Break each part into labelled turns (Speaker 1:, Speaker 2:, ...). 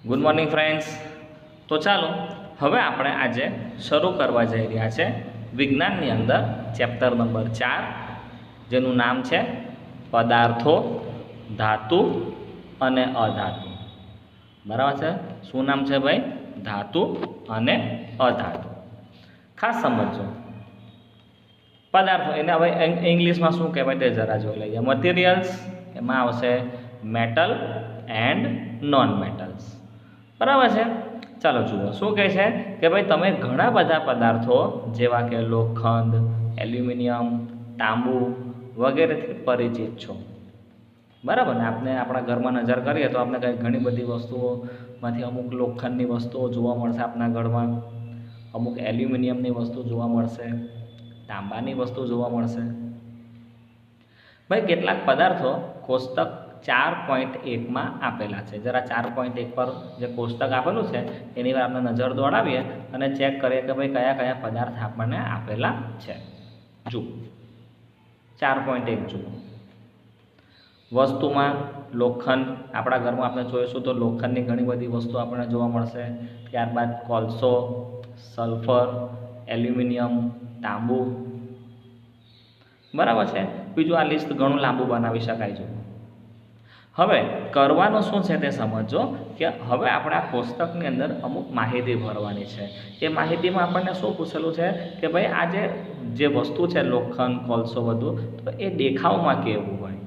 Speaker 1: Good morning friends. તો ચાલો હવે આપણે આજે શરૂ કરવા જઈ રહ્યા છે વિજ્ઞાનની અંદર ચેપ્ટર નંબર 4, જેનું નામ છે પદાર્થો, ધાતુ અને અધાતુ. બરાબર છે? શું નામ છે ભાઈ? ધાતુ અને અધાતુ. ખાસ સમજો પદાર્થો, એને હવે ઇંગ્લિશમાં શું કહેવાય તે જરા જોઈ લઈએ. મટીરિયલ્સ, એમાં આવશે મેટલ એન્ડ નોન મેટલ્સ. બરાબર છે? ચાલો જુઓ શું કહે છે કે ભાઈ તમે ઘણા બધા પદાર્થો જેવા કે લોખંડ, એલ્યુમિનિયમ, તાંબુ વગેરેથી પરિચિત છો. બરાબર ને? આપણે આપણા ઘરમાં નજર કરીએ તો આપણે ઘણી બધી વસ્તુઓમાંથી અમુક લોખંડની વસ્તુઓ જોવા મળશે આપણા ઘરમાં, અમુક એલ્યુમિનિયમની વસ્તુ જોવા મળશે, તાંબાની વસ્તુ જોવા મળશે. ભાઈ કેટલાક પદાર્થો કોષ્ટક 4.1માં આપેલા છે. જરા 4.1 પર જે કોષ્ટક આપેલું છે એની પર આપણે નજર દોડાવીએ અને ચેક કરીએ કે ભાઈ કયા કયા પદાર્થ આપણને આપેલા છે. જુઓ 4.1 જુઓ. વસ્તુમાં લોખંડ, આપણા ઘરમાં આપણે જોઈશું તો લોખંડની ઘણી બધી વસ્તુ આપણને જોવા મળશે. ત્યારબાદ કોલસો, સલ્ફર, એલ્યુમિનિયમ, તાંબુ. બરાબર છે? બીજું આ લિસ્ટ ઘણું લાંબુ બનાવી શકાય છે. હવે કરવાનું શું છે તે સમજો કે હવે આપણે આ કોષ્ટકની અંદર અમુક માહિતી ભરવાની છે. એ માહિતીમાં આપણને શું પૂછેલું છે કે ભાઈ આ જે વસ્તુ છે લોખંડ, કોલસો બધું, તો એ દેખાવમાં કેવું હોય,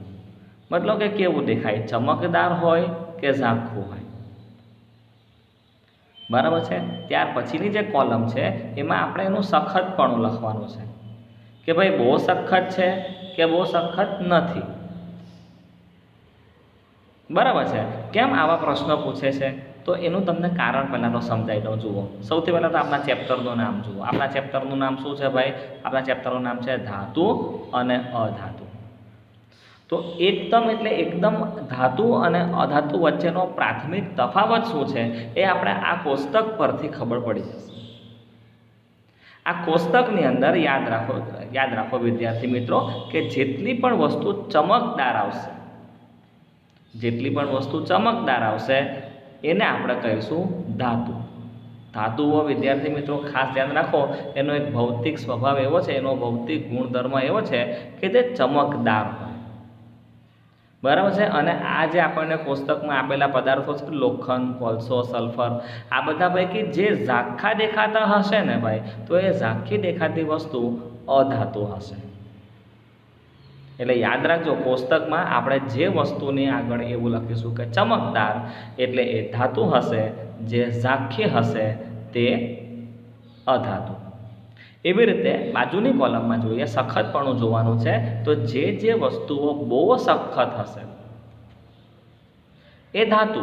Speaker 1: મતલબ કે કેવું દેખાય, ચમકદાર હોય કે ઝાંખું હોય. બરાબર છે? ત્યાર પછીની જે કોલમ છે એમાં આપણે એનું સખતપણું લખવાનું છે કે ભાઈ બહુ સખત છે કે બહુ સખત નથી. બરાબર છે? કેમ આવા પ્રશ્નો પૂછે છે તો એનું તમને કારણ પહેલાં તો સમજાવી દઉં. જુઓ સૌથી પહેલાં તો આપણા ચેપ્ટરનું નામ જુઓ. આપણા ચેપ્ટરનું નામ શું છે ભાઈ? આપણા ચેપ્ટરનું નામ છે ધાતુ અને અધાતુ. તો એકદમ ધાતુ અને અધાતુ વચ્ચેનો પ્રાથમિક તફાવત શું છે એ આપણે આ કોષ્ટક પરથી ખબર પડી જશે. આ કોષ્ટકની અંદર યાદ રાખો વિદ્યાર્થી મિત્રો કે જેટલી પણ વસ્તુ ચમકદાર આવશે એને આપણે કહીશું ધાતુ. ધાતુઓ વિદ્યાર્થી મિત્રો ખાસ ધ્યાન રાખો, એનો એક ભૌતિક સ્વભાવ એવો છે, એનો ભૌતિક ગુણધર્મ એવો છે કે તે ચમકદાર હોય. બરાબર છે? અને આ જે આપણને કોષ્ટકમાં આપેલા પદાર્થો છે લોખંડ, કોલસો, સલ્ફર, આ બધા પૈકી જે ઝાંખા દેખાતા હશે ને ભાઈ, તો એ ઝાંખી દેખાતી વસ્તુ અધાતુ હશે. એટલે યાદ રાખજો કોષ્ટકમાં આપણે જે વસ્તુની આગળ એવું લખીશું કે ચમકદાર, એટલે એ ધાતુ હશે, જે ઝાંખી હશે તે અધાતુ. એવી રીતે બાજુની કોલમમાં જોઈએ સખતપણું જોવાનું છે. તો જે વસ્તુઓ બહુ સખત હશે એ ધાતુ,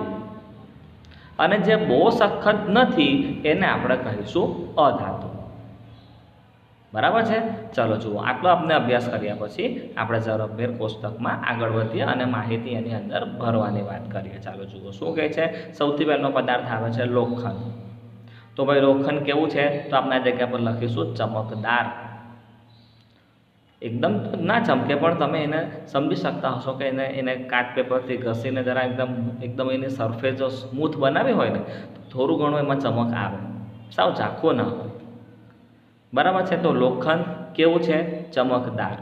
Speaker 1: અને જે બહુ સખત નથી એને આપણે કહીશું અધાતુ. બરાબર છે? ચલો જુઓ, આટલો આપણે અભ્યાસ કર્યા પછી આપણે ઝડપભેર કોષ્ટકમાં આગળ વધીએ અને માહિતી એની અંદર ભરવાની વાત કરીએ. ચાલો જુઓ શું કહે છે. સૌથી પહેલો પદાર્થ આવે છે લોખંડ. તો ભાઈ લોખંડ કેવું છે? તો આપણે આ જગ્યા પર લખીશું ચમકદાર. એકદમ ના ચમકે પણ તમે એને સમજી શકતા હશો કે એને કાચ પેપરથી ઘસીને જરા એકદમ એની સરફેસ જો સ્મૂથ બનાવી હોય ને તો થોડું ઘણું એમાં ચમક આવે, સાવ ઝાંખું ના હોય. બરાબર છે? તો લોખંડ કેવું છે? ચમકદાર.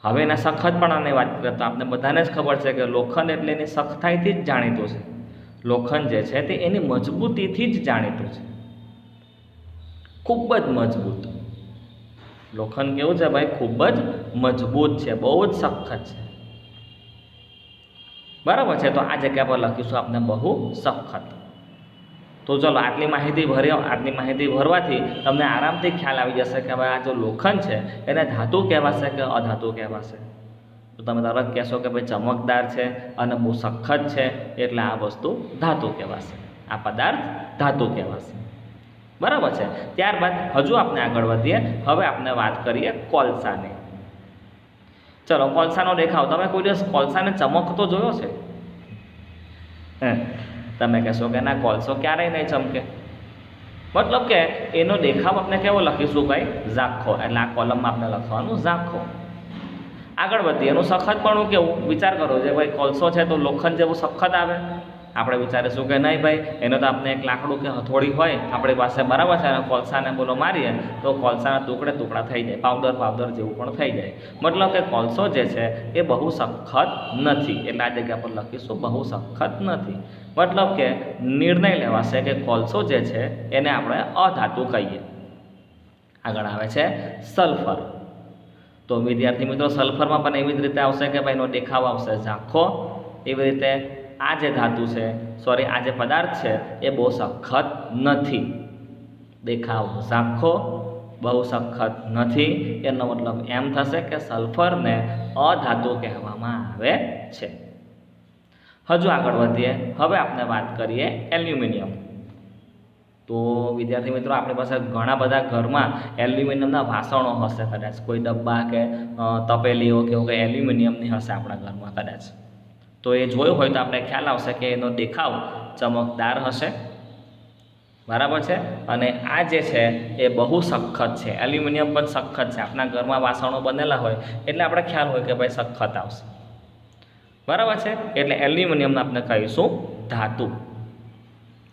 Speaker 1: હવે એના સખતપણાની વાત કરીએ તો આપણે બધાને જ ખબર છે કે લોખંડ એટલે એની સખ્તાઈથી જ જાણીતું છે. લોખંડ જે છે તે એની મજબૂતીથી જ જાણીતું છે, ખૂબ જ મજબૂત. લોખંડ કેવું છે ભાઈ? ખૂબ જ મજબૂત છે, બહુ જ સખત છે. બરાબર છે? તો આ જગ્યા પર લખીશું આપણે બહુ સખત. તો ચલો આટલી માહિતી ભરવાથી તમને આરામથી ખ્યાલ આવી જશે કે ભાઈ આ જો લોખંડ છે એને ધાતુ કહેવાશે કે અધાતુ કહેવાશે. તો તમે તરત કહેશો કે ભાઈ ચમકદાર છે અને બહુ સખત છે એટલે આ વસ્તુ ધાતુ કહેવાશે, આ પદાર્થ ધાતુ કહેવાશે. બરાબર છે? ત્યારબાદ હજુ આપણે આગળ વધીએ. હવે આપણે વાત કરીએ કોલસાની. ચલો કોલસાનો દેખાવ. તમે કોઈ દિવસ કોલસાને ચમકતો જોયો છે? તમે કહેશો કે ના, કોલસો ક્યારેય નહીં ચમકે. મતલબ કે એનો દેખાવ આપણે કેવો લખીશું ભાઈ? ઝાંખો. એટલે આ કોલમમાં આપણે લખવાનું ઝાંખો. આગળ વધીએ. એનું સખતપણું કેવું? વિચાર કરો, જે ભાઈ કોલસો છે તો લોખંડ જેવું સખત આવે? આપણે વિચારીશું કે નહીં ભાઈ એનો તો આપણે એક લાકડું કે હથોડી હોય આપણી પાસે, બરાબર છે, અને કોલસાને બોલો મારીએ તો કોલસાના ટુકડા થઈ જાય, પાવડર જેવું પણ થઈ જાય. મતલબ કે કોલસો જે છે એ બહુ સખત નથી, એટલે આ જગ્યા પર લખીશું બહુ સખત નથી. મતલબ કે નિર્ણય લેવાશે કે કોલસો જે છે એને આપણે અધાતુ કહીએ. આગળ આવે છે સલ્ફર. તો વિદ્યાર્થી મિત્રો સલ્ફરમાં પણ એવી જ રીતે આવશે કે ભાઈ એનો દેખાવ આવશે ઝાંખો. એવી રીતે આ જે ધાતુ છે, આ જે પદાર્થ છે એ બહુ સખત નથી. દેખાવ ઝાંખો, બહુ સખત નથી, એનો મતલબ એમ થશે કે સલ્ફરને અધાતુ કહેવામાં આવે છે. હજુ આગળ વધીએ. હવે આપણે વાત કરીએ એલ્યુમિનિયમ. તો વિદ્યાર્થી મિત્રો આપણી પાસે ઘણા બધા ઘરમાં એલ્યુમિનિયમના વાસણો હશે, કદાચ કોઈ ડબ્બા કે તપેલીઓ કે એવું કંઈ એલ્યુમિનિયમની હશે આપણા ઘરમાં કદાચ. તો એ જોયું હોય તો આપણે ખ્યાલ આવશે કે એનો દેખાવ ચમકદાર હશે, બરાબર છે, અને આ જે છે એ બહુ સખત છે. એલ્યુમિનિયમ પણ સખત છે. આપણા ઘરમાં વાસણો બનેલા હોય એટલે આપણે ખ્યાલ હોય કે ભાઈ સખત આવશે, બરાબર છે. એટલે એલ્યુમિનિયમને આપણે કહીશું ધાતુ.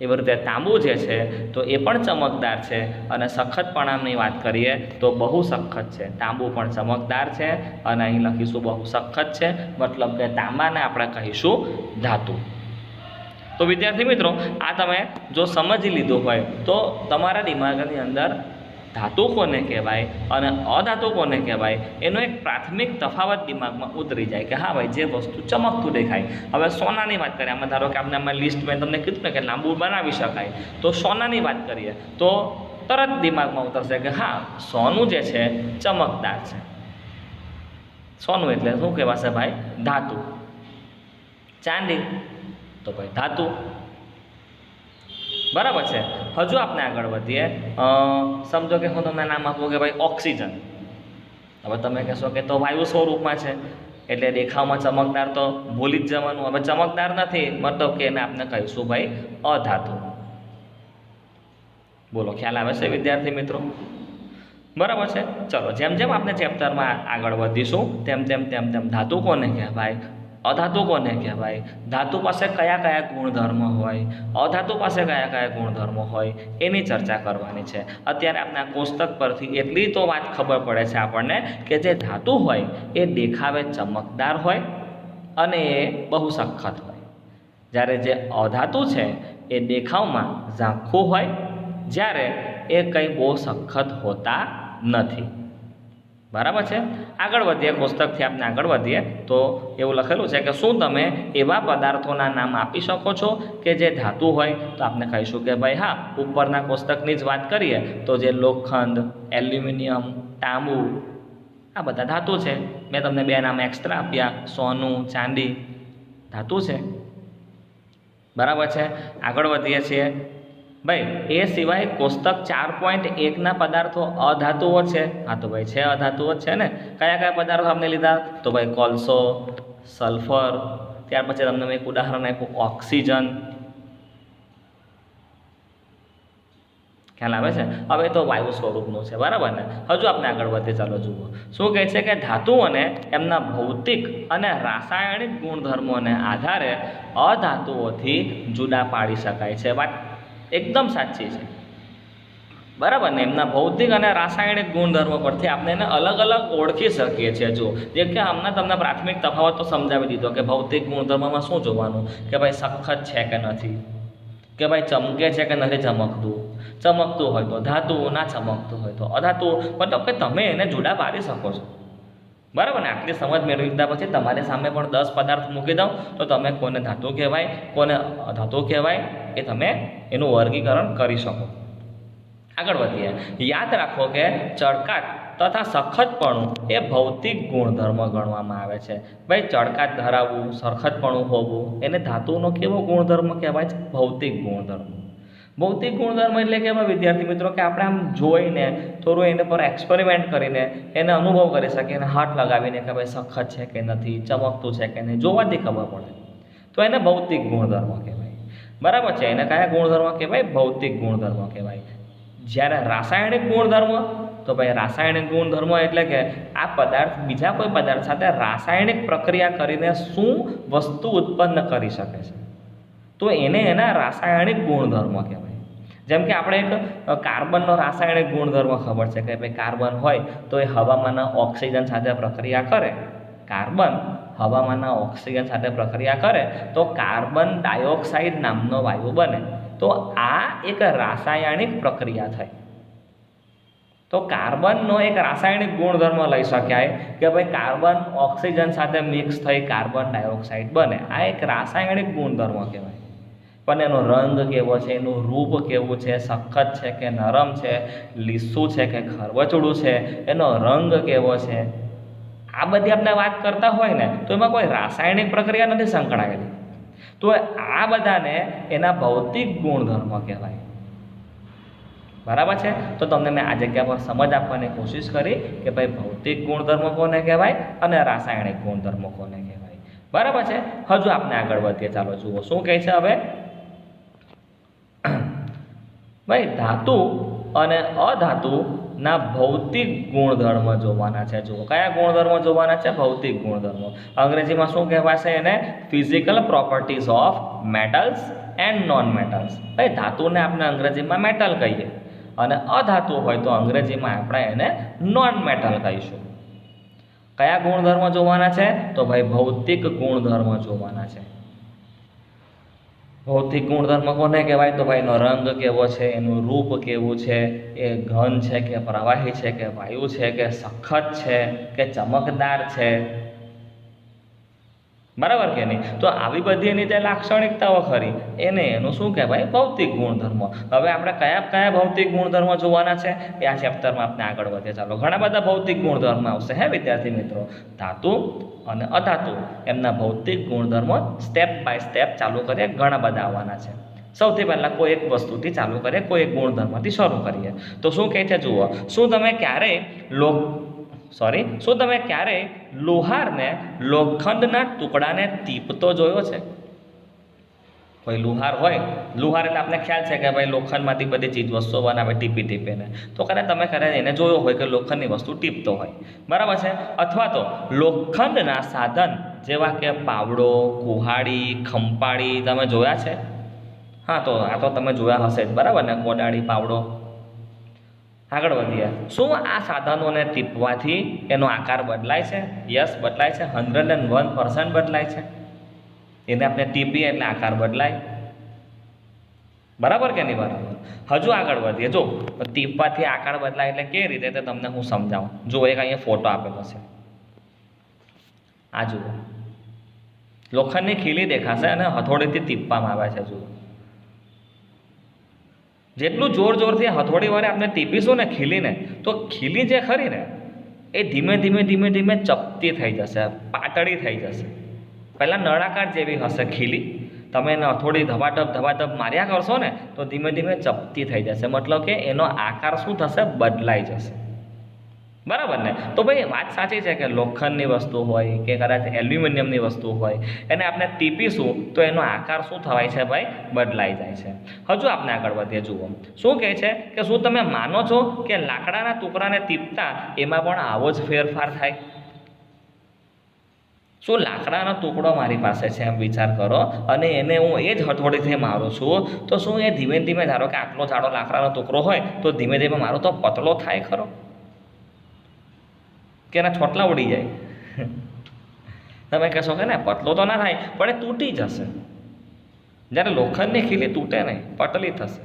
Speaker 1: એવી રીતે તાંબુ જે છે તો એ પણ ચમકદાર છે, અને સખતપણાની વાત કરીએ તો બહુ સખત છે. તાંબુ પણ ચમકદાર છે, અને અહીં લખીશું બહુ સખત છે, મતલબ કે તાંબાને આપણે કહીશું ધાતુ. તો વિદ્યાર્થી મિત્રો આ તમે જો સમજી લીધું હોય તો તમારા દિમાગની અંદર ધાતુ કોને કહેવાય અને અધાતુ કોને કહેવાય એનો એક પ્રાથમિક તફાવત દિમાગમાં ઉતરી જાય કે હા ભાઈ જે વસ્તુ ચમકતું દેખાય. હવે સોનાની વાત કરીએ, આમાં ધારો કે આપણે આમાં લિસ્ટ મેં તમને કીધું ને કે લાંબુ બનાવી શકાય, તો સોનાની વાત કરીએ તો તરત દિમાગમાં ઉતરશે કે હા સોનું જે છે ચમકદાર છે. સોનું એટલે શું કહેવાશે ભાઈ? ધાતુ. ચાંદી તો ભાઈ ધાતુ, બરાબર છે. હજુ આપણે આગળ વધીએ. સમજો કે હું તમને નામ આપું કે ભાઈ ઓક્સિજન. હવે તમે કહેશો કે તો વાયુ સ્વરૂપમાં છે એટલે દેખાવમાં ચમકદાર તો ભૂલી જ જવાનું. હવે ચમકદાર નથી, મતલબ કે એને આપણે કહીશું ભાઈ અધાતુ. બોલો ખ્યાલ આવે છે વિદ્યાર્થી મિત્રો? બરાબર છે. ચલો જેમ જેમ આપણે ચેપ્ટરમાં આગળ વધીશું તેમ તેમ ધાતુ કોને કહેવાય, અધાતુ કોને કહેવાય, ધાતુ પાસે કયા કયા ગુણધર્મો હોય, અધાતુ પાસે કયા કયા ગુણધર્મો હોય એની ચર્ચા કરવાની છે. અત્યારે આપણે આ કોષ્ટક પરથી એટલી તો વાત ખબર પડે છે આપણને કે જે ધાતુ હોય એ દેખાવે ચમકદાર હોય અને એ બહુ સખત હોય, જ્યારે જે અધાતુ છે એ દેખાવમાં ઝાંખું હોય, જ્યારે એ કંઈ બહુ સખત હોતા નથી. બરાબર છે. આગળ વધીએ, કોષ્ટકથી આપણે આગળ વધીએ તો એવું લખેલું છે કે શું તમે એવા પદાર્થોના નામ આપી શકો છો કે જે ધાતુ હોય? તો આપણે કહીશું કે ભાઈ હા, ઉપરના કોષ્ટકની જ વાત કરીએ તો જે લોખંડ, એલ્યુમિનિયમ, તાંબુ આ બધા ધાતુ છે. મેં તમને બે નામ એક્સ્ટ્રા આપ્યા, સોનું, ચાંદી ધાતુ છે, બરાબર છે. આગળ વધીએ છીએ ભાઈ. એ સિવાય કોષ્ટક 4.1ના પદાર્થો અધાતુઓ છે. હા તો ભાઈ છે, અધાતુઓ જ છે ને. કયા કયા પદાર્થો આપણે લીધા? તો ભાઈ કોલસો, સલ્ફર, ત્યાર પછી તમને મેં એક ઉદાહરણ આપ્યું ઓક્સિજન. ખ્યાલ આવે છે? હવે તો વાયુ સ્વરૂપનું છે, બરાબર ને. હજુ આપણે આગળ વધીએ, ચાલો જુઓ શું કહે છે કે ધાતુઓને એમના ભૌતિક અને રાસાયણિક ગુણધર્મોને આધારે અધાતુઓથી જુદા પાડી શકાય છે. વાત એકદમ સાચી છે, બરાબર ને. એમના ભૌતિક અને રાસાયણિક ગુણધર્મો પરથી આપણે એને અલગ અલગ ઓળખી શકીએ છીએ. જો જેમ કે હમણાં તમને પ્રાથમિક તફાવત તો સમજાવી દીધો કે ભૌતિક ગુણધર્મમાં શું જોવાનું કે ભાઈ સખત છે કે નથી, કે ભાઈ ચમકે છે કે નથી ચમકતું. ચમકતું હોય તો ધાતુ, ના ચમકતું હોય તો અધાતુ. મતલબ કે તમે એને જુદા પાડી શકો છો, બરાબર ને. આટલી સમજ મેળવી લીધા પછી તમારી સામે પણ 10 પદાર્થ મૂકી દઉં તો તમે કોને ધાતુ કહેવાય, કોને અધાતુ કહેવાય એ તમે એનું વર્ગીકરણ કરી શકો. આગળ વધીએ. યાદ રાખો કે ચળકાટ તથા સખતપણું એ ભૌતિક ગુણધર્મ ગણવામાં આવે છે. ભાઈ ચળકાટ ધરાવવું, સખતપણું હોવું એને ધાતુનો કેવો ગુણધર્મ કહેવાય છે? ભૌતિક ગુણધર્મ. ભૌતિક ગુણધર્મ એટલે કે વિદ્યાર્થી મિત્રો કે આપણે આમ જોઈને થોડું એને પર એક્સપેરિમેન્ટ કરીને એને અનુભવ કરી શકીએ, એને હાથ લગાવીને કે ભાઈ સખત છે કે નથી, ચમકતું છે કે નહીં, જોવાથી ખબર પડે તો એને ભૌતિક ગુણધર્મ કહેવાય, બરાબર છે. એને કયા ગુણધર્મ કહેવાય? ભૌતિક ગુણધર્મ કહેવાય. જ્યારે રાસાયણિક ગુણધર્મ, તો ભાઈ રાસાયણિક ગુણધર્મ એટલે કે આ પદાર્થ બીજા કોઈ પદાર્થ સાથે રાસાયણિક પ્રક્રિયા કરીને શું વસ્તુ ઉત્પન્ન કરી શકે છે, તો એને એના રાસાયણિક ગુણધર્મ કહેવાય. જેમ કે આપણે એક કાર્બનનો રાસાયણિક ગુણધર્મ ખબર છે કે ભાઈ કાર્બન હોય તો એ હવામાંના ઓક્સિજન સાથે પ્રક્રિયા કરે. કાર્બન હવામાંના ઓક્સિજન સાથે પ્રક્રિયા કરે તો કાર્બન ડાયોક્સાઇડ નામનો વાયુ બને. તો આ એક રાસાયણિક પ્રક્રિયા થઈ. તો કાર્બનનો એક રાસાયણિક ગુણધર્મ લઈ શકાય કે ભાઈ કાર્બન ઓક્સિજન સાથે મિક્સ થઈ કાર્બન ડાયોક્સાઇડ બને. આ એક રાસાયણિક ગુણધર્મ કહેવાય. પણ એનો રંગ કેવો છે, એનું રૂપ કેવું છે, સખત છે કે નરમ છે, લીસું છે કે ખરબચડું છે, એનો રંગ કેવો છે, આ બધી આપણે વાત કરતા હોય ને તો એમાં કોઈ રાસાયણિક પ્રક્રિયા નથી સંકળાયેલી. તો આ બધાને એના ભૌતિક ગુણધર્મ કહેવાય. બરાબર છે. તો તમને મેં આ જગ્યા પર સમજ આપવાની કોશિશ કરી કે ભાઈ ભૌતિક ગુણધર્મ કોને કહેવાય અને રાસાયણિક ગુણધર્મ કોને કહેવાય. બરાબર છે. હજુ આપણે આગળ વધીએ. ચાલો જુઓ શું કહે છે હવે. ભાઈ ધાતુ અને અધાતુના ભૌતિક ગુણધર્મ જોવાના છે. જુઓ કયા ગુણધર્મ જોવાના છે? ભૌતિક ગુણધર્મો. અંગ્રેજીમાં શું કહેવાશે એને? Physical properties of metals and non metals. ભાઈ ધાતુને આપણે અંગ્રેજીમાં મેટલ કહીએ અને અધાતુ હોય તો અંગ્રેજીમાં આપણે એને નોન મેટલ કહીશું. કયા ગુણધર્મ જોવાના છે? તો ભાઈ ભૌતિક ગુણધર્મ જોવાના છે. ભૌતિક ગુણધર્મ કોને કહેવાય? તો ભાઈ એનો રંગ કેવો છે, એનું રૂપ કેવું છે, એ ઘન છે કે પ્રવાહી છે કે વાયુ છે કે સખત છે કે ચમકદાર છે. બરાબર કે નહીં? તો આવી બધી એની જે લાક્ષણિકતાઓ ખરી એનું શું કહેવાય? ભૌતિક ગુણધર્મ. હવે આપણે કયા કયા ભૌતિક ગુણધર્મ જોવાના છે એ આ ચેપ્ટરમાં આપણે આગળ વધીએ. ચાલો ઘણા બધા ભૌતિક ગુણધર્મ આવશે હે વિદ્યાર્થી મિત્રો. ધાતુ અને અધાતુ એમના ભૌતિક ગુણધર્મો સ્ટેપ બાય સ્ટેપ ચાલુ કરીએ. ઘણા બધા આવવાના છે. સૌથી પહેલાં કોઈ એક વસ્તુથી ચાલુ કરીએ, કોઈ એક ગુણધર્મથી શરૂ કરીએ. તો શું કહે છે જુઓ. શું તમે ક્યારેય લુહારને લોખંડના ટુકડાને ટીપતો જોયો છે? કોઈ લુહાર હોય, લુહાર એટલે આપણે ખ્યાલ છે કે ભાઈ લોખંડમાંથી બધી ચીજ વસ્તુઓ બનાવે ટીપીને. તો તમે એને જોયો હોય કે લોખંડની વસ્તુ ટીપતો હોય. બરાબર છે. અથવા તો લોખંડના સાધન જેવા કે પાવડો, કુહાડી, ખંપાળી તમે જોયા છે? હા, તો આ તો તમે જોયા હશે જ. બરાબર ને? કોદાળી, પાવડો. આગળ વધીએ. શું આ સાધનોને ટીપવાથી એનો આકાર બદલાય છે? યસ, બદલાય છે. 101% બદલાય છે. એને આપણે ટીપીએ એટલે આકાર બદલાય. બરાબર કે નહીં? બરાબર. હજુ આગળ વધીએ. જો ટીપવાથી આકાર બદલાય એટલે કેવી રીતે તે તમને હું સમજાવું. જો એક અહીંયા ફોટો આપેલો છે. આ જુઓ, લોખંડની ખીલી દેખાશે અને હથોડીથી ટીપવામાં આવે છે. જુઓ, જેટલું જોરથી હથોડી વડે આપણે ટીપીશું ને ખીલીને, તો ખીલી જે ખરી ને એ ધીમે ધીમે ચપટી થઈ જશે, પાતળી થઈ જશે. પહેલાં નળાકાર જેવી હશે ખીલી. તમે એને હથોડી ધબાધબ માર્યા કરશો ને તો ધીમે ચપટી થઈ જશે. મતલબ કે એનો આકાર શું થશે? બદલાઈ જશે. બરાબર ને? તો ભાઈ વાત સાચી છે કે લોખંડની વસ્તુ હોય કે કદાચ એલ્યુમિનિયમની વસ્તુ હોય એને આપણે ટીપીશું તો એનો આકાર શું થવાય છે ભાઈ? બદલાઈ જાય છે. હજુ આપણે આગળ વધીએ. જુઓ શું કહે છે કે શું તમે માનો છો કે લાકડાના ટુકડાને ટીપતા એમાં પણ આવો જ ફેરફાર થાય? શું લાકડાનો ટુકડો મારી પાસે છે એમ વિચાર કરો અને એને હું એ જ હથોડીથી મારું છું તો શું એ ધીમે ધારો કે આટલો જાડો લાકડાનો ટુકડો હોય તો ધીમે મારો તો પતલો થાય ખરો કે એના છોટલા ઉડી જાય? તમે કહેશો કે ને પતલો તો ના થાય પણ એ તૂટી જશે. જ્યારે લોખંડની ખીલી તૂટે નહીં, પતલી થશે.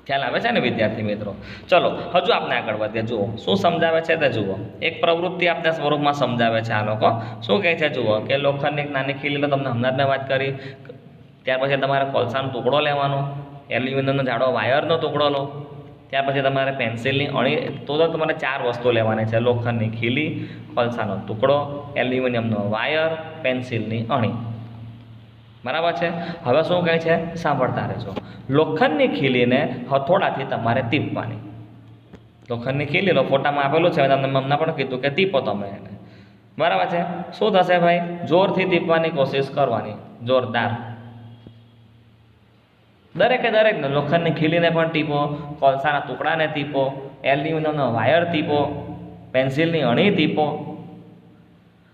Speaker 1: ખ્યાલ આવે છે ને વિદ્યાર્થી મિત્રો? ચલો હજુ આપણે આગળ વધીએ. જુઓ શું સમજાવે છે તે જુઓ. એક પ્રવૃત્તિ આપણા સ્વરૂપમાં સમજાવે છે આ લોકો. શું કહે છે જુઓ કે લોખંડની એક નાની ખીલી તો તમને હમણાં જ મેં વાત કરી. ત્યાર પછી તમારે કોલસાનો ટુકડો લેવાનો, એલ્યુમિનિયમનો જાડો વાયરનો ટુકડો લો. ત્યાર પછી તમારે પેન્સિલની અણી, તો તમારે 4 વસ્તુ લેવાની છે: લોખંડની ખીલી, કોલસાનો ટુકડો, એલ્યુમિનિયમનો વાયર, પેન્સિલની અણી. બરાબર છે? હવે શું કહે છે સાંભળતા રહેજો. લોખંડની ખીલીને હથોડાથી તમારે ટીપવાની. લોખંડની ખીલી લો, ફોટામાં આપેલું છે, તમને હમણાં પણ કીધું કે ટીપો તમે એને. બરાબર છે? શું થશે ભાઈ? જોરથી ટીપવાની કોશિશ કરવાની, જોરદાર. દરેકે લોખંડની ખીલીને પણ ટીપો, કોલસાના ટુકડાને ટીપો, એલ્યુમિનિયમનો વાયર ટીપો, પેન્સિલની અણી ટીપો.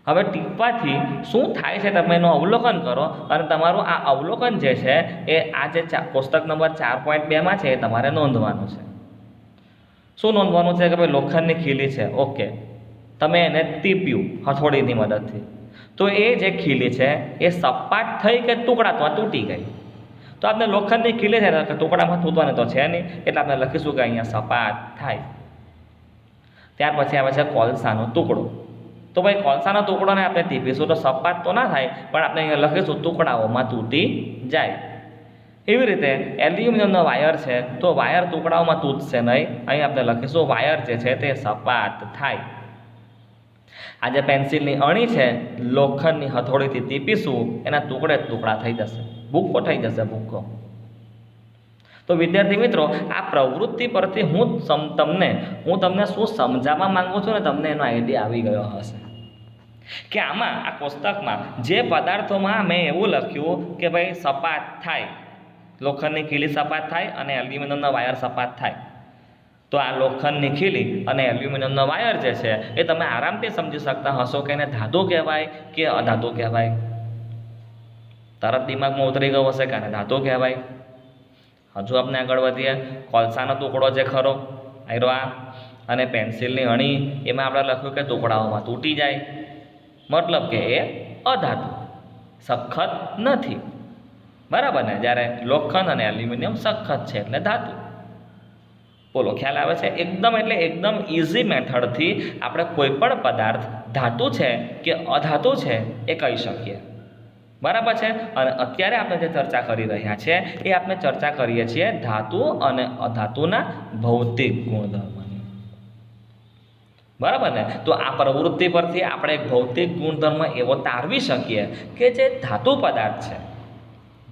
Speaker 1: હવે ટીપવાથી શું થાય છે તમે એનું અવલોકન કરો અને તમારું આ અવલોકન જે છે એ આ જે કોષ્ટક નંબર 4.2માં છે એ તમારે નોંધવાનું છે. શું નોંધવાનું છે કે ભાઈ લોખંડની ખીલી છે, ઓકે, તમે એને ટીપ્યું હથોડીની મદદથી, તો એ જે ખીલી છે એ સપાટ થઈ કે ટુકડામાં તૂટી ગઈ. તો આપણે લોખંડની ખીલી છે કે ટુકડામાં તૂટવાની તો છે નહીં, એટલે આપણે લખીશું કે અહીંયા સપાટ થાય. ત્યાર પછી આવે છે કોલસાનો ટુકડો. તો ભાઈ કોલસાનો ટુકડોને આપણે ટીપીશું તો સપાટ તો ના થાય, પણ આપણે અહીંયા લખીશું ટુકડાઓમાં તૂટી જાય. એવી રીતે એલ્યુમિનિયમનો વાયર છે તો વાયર ટુકડાઓમાં તૂટશે નહીં, અહીં આપણે લખીશું વાયર જે છે તે સપાટ થાય. આ જે પેન્સિલની અણી છે લોખંડની હથોડીથી ટીપીશું એના ટુકડા થઈ જશે, ભૂક્કો થઈ જશે, ભૂક્કો. તો વિદ્યાર્થી મિત્રો, આ પ્રવૃત્તિ પરથી હું તમને શું સમજાવવા માંગુ છું ને તમને એનો આઈડિયા આવી ગયો હશે કે આમાં આ કોષ્ટકમાં જે પદાર્થોમાં મેં એવું લખ્યું કે ભાઈ સપાટ થાય, લોખંડની ખીલી સપાટ થાય અને એલ્યુમિનિયમનો વાયર સપાટ થાય. તો આ લોખંડની ખીલી અને એલ્યુમિનિયમનો વાયર જે છે એ તમે આરામથી સમજી શકતા હશો કે એને ધાતુ કહેવાય કે અધાતુ કહેવાય. તરત દિમાગમાં ઉતરી ગયું હશે કે આને ધાતુ કહેવાય. હજુ આપણે આગળ વધીએ. કોલસાનો ટુકડો જે ખરો આયરો આ, અને પેન્સિલની અણી એમાં આપણે લખ્યું કે ટુકડાઓમાં તૂટી જાય, મતલબ કે એ અધાતુ, સખત નથી. બરાબર ને? જ્યારે લોખંડ અને એલ્યુમિનિયમ સખત છે એટલે ધાતુ. બોલો, ખ્યાલ આવે છે? એકદમ ઇઝી મેથડથી આપણે કોઈ પણ પદાર્થ ધાતુ છે કે અધાતુ છે એ કહી શકીએ. બરાબર છે? અને અત્યારે આપણે જે ચર્ચા કરી રહ્યા છીએ એ આપણે ચર્ચા કરીએ છીએ ધાતુ અને અધાતુના ભૌતિક ગુણધર્મની. બરાબર ને? તો આ પ્રવૃત્તિ પરથી આપણે એક ભૌતિક ગુણધર્મ એવો તારવી શકીએ કે જે ધાતુ પદાર્થ છે,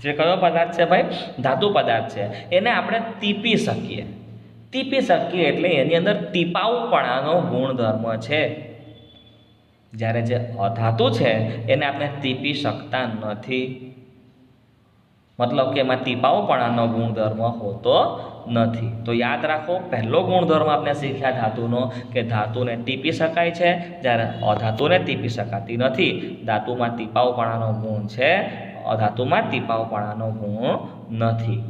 Speaker 1: જે કયો પદાર્થ છે ભાઈ? ધાતુ પદાર્થ છે, એને આપણે ટીપી શકીએ એટલે એની અંદર ટીપાઉપણાનો ગુણધર્મ છે. જ્યારે જે અધાતુ છે એને આપણે ટીપી શકતા નથી, મતલબ કે એમાં ટીપાઉપણાનો ગુણધર્મ હોતો નથી. તો યાદ રાખો, પહેલો ગુણધર્મ આપણે શીખ્યા ધાતુનો કે ધાતુને ટીપી શકાય છે, જ્યારે અધાતુને ટીપી શકાતી નથી. ધાતુમાં ટીપાઉપણાનો ગુણ છે, અધાતુમાં ટીપાઉપણાનો ગુણ નથી.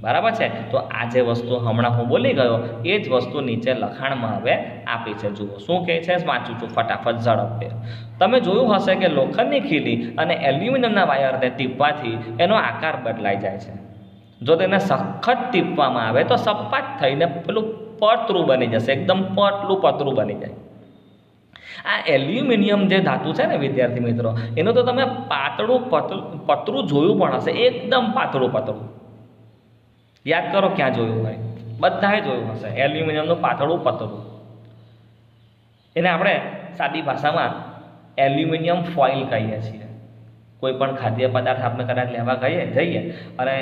Speaker 1: બરાબર છે? તો આ જે વસ્તુ હમણાં હું બોલી ગયો એ જ વસ્તુ નીચે લખાણમાં હવે આપી છે. જુઓ શું કહે છે, વાંચું છું ફટાફટ ઝડપે. તમે જોયું હશે કે લોખંડની ખીલી અને એલ્યુમિનિયમના વાયરને ટીપવાથી એનો આકાર બદલાઈ જાય છે. જો તેને સખત ટીપવામાં આવે તો સપાટ થઈને પેલું પતરું બની જશે, એકદમ પતલું બની જાય. આ એલ્યુમિનિયમ જે ધાતુ છે ને વિદ્યાર્થી મિત્રો, એનું તો તમે પતરું જોયું પણ હશે, એકદમ પાતળું. યાદ કરો ક્યાં જોયું હોય? બધાએ જોયું હશે એલ્યુમિનિયમનું પતરું. એને આપણે સાદી ભાષામાં એલ્યુમિનિયમ ફોઇલ કહીએ છીએ. કોઈ પણ ખાદ્ય પદાર્થ આપણે કદાચ લેવા જઈએ અને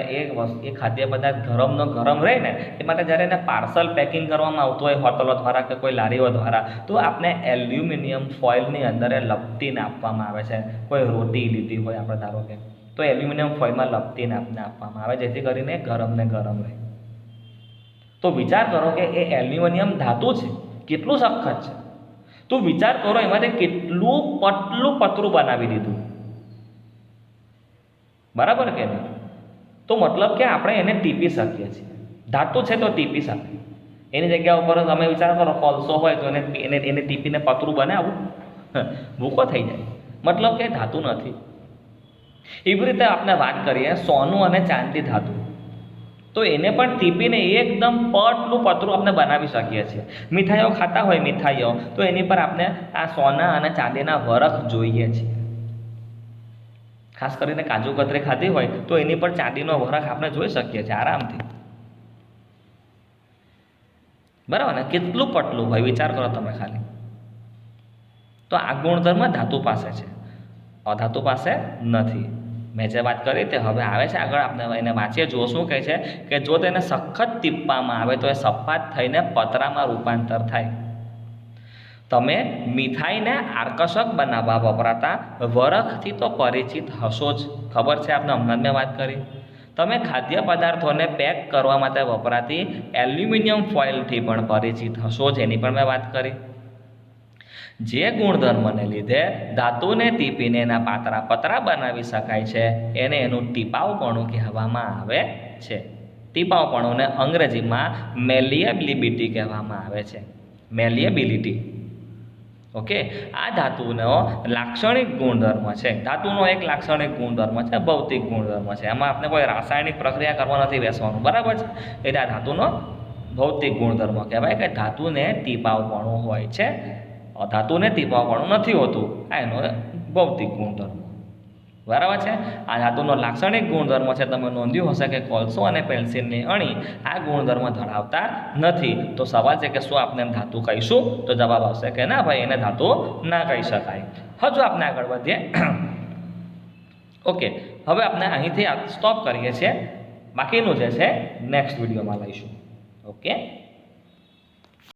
Speaker 1: એ ખાદ્ય પદાર્થ ગરમ રહે ને, એ માટે જ્યારે એને પાર્સલ પેકિંગ કરવામાં આવતું હોય હોટલો દ્વારા કે કોઈ લારીઓ દ્વારા, તો આપણે એલ્યુમિનિયમ ફોઇલની અંદર એ લપટીને આપવામાં આવે છે. કોઈ રોટી લીધી હોય આપણે ધારો કે, તો એલ્યુમિનિયમ ફોઇલમાં લપટીને આપણે આપવામાં આવે જેથી કરીને ગરમ રહે. તો વિચાર કરો કે એ એલ્યુમિનિયમ ધાતુ છે, કેટલું સખત છે. તો વિચાર કરો એમાંથી કેટલું પતરું બનાવી દીધું. બરાબર કે નહીં? તો મતલબ કે આપણે એને ટીપી શકીએ છીએ. ધાતુ છે તો ટીપી શકીએ. એની જગ્યા ઉપર તમે વિચાર કરો કોલસો હોય તો એને ટીપીને પતરું બનાવવું ભૂકો થઈ જાય, મતલબ કે ધાતુ નથી. એવી રીતે આપણે વાત કરીએ સોનું અને ચાંદી ધાતુ, તો એને પણ ટીપીને એકદમ પતરું આપણે બનાવી શકીએ છીએ. મીઠાઈઓ ખાતા હોય તો એની પર આપણે આ સોના અને ચાંદીના વરખ જોઈએ છીએ. ખાસ કરીને કાજુ કતરી ખાધી હોય તો એની પર ચાંદીનો વરખ આપણે જોઈ શકીએ છીએ આરામથી. બરાબર ને? કેટલું પતલું હોય વિચાર કરો તમે ખાલી. તો આ ગુણધર્મ ધાતુ પાસે છે, અધાતુ પાસે નથી. મેં જે વાત કરી તે હવે આવે છે આગળ, આપણે એને વાંચીએ. જુઓ શું કહે છે કે જો તેને સખત ટીપવામાં આવે તો એ સપાટ થઈને પતરામાં રૂપાંતર થાય. તમે મીઠાઈને આકર્ષક બનાવવા વપરાતા વરખથી તો પરિચિત હશો જ, ખબર છે આપણે, હમણાં મેં વાત કરી. તમે ખાદ્ય પદાર્થોને પેક કરવા માટે વપરાતી એલ્યુમિનિયમ ફોઇલથી પણ પરિચિત હશો જ, એની પણ મેં વાત કરી. જે ગુણધર્મને લીધે ધાતુને ટીપીને એના પાતળા પતરા બનાવી શકાય છે એને એનું ટીપાવપણું કહેવામાં આવે છે. ટીપાવપણુંને અંગ્રેજીમાં મેલિએબિલિટી કહેવામાં આવે છે. મેલિએબિલિટી. ઓકે, આ ધાતુનો લાક્ષણિક ગુણધર્મ છે. ધાતુનો એક લાક્ષણિક ગુણધર્મ છે, ભૌતિક ગુણધર્મ છે. એમાં આપણે કોઈ રાસાયણિક પ્રક્રિયા કરવા નથી બેસવાનું, બરાબર છે. એટલે આ ધાતુનો ભૌતિક ગુણધર્મ કહેવાય કે ધાતુને ટીપાવપણું હોય છે. ધાતુને ટીપાવપણું નથી હોતું, આ એનો ભૌતિક ગુણધર્મ, બરાબર છે. આ ધાતુનો લાક્ષણિક ગુણધર્મ છે. તમે નોંધ્યું હશે કે કોલસો અને પેન્સિલની અણી આ ગુણધર્મ ધરાવતા નથી. તો સવાલ છે કે શું આપણે ધાતુ કહીશું? તો જવાબ આવશે કે ના ભાઈ, એને ધાતુ ના કહી શકાય. હજુ આપણે આગળ વધીએ. ઓકે, હવે આપણે અહીંથી સ્ટોપ કરીએ છીએ. બાકીનું જે છે નેક્સ્ટ વિડીયોમાં લઈશું. ઓકે.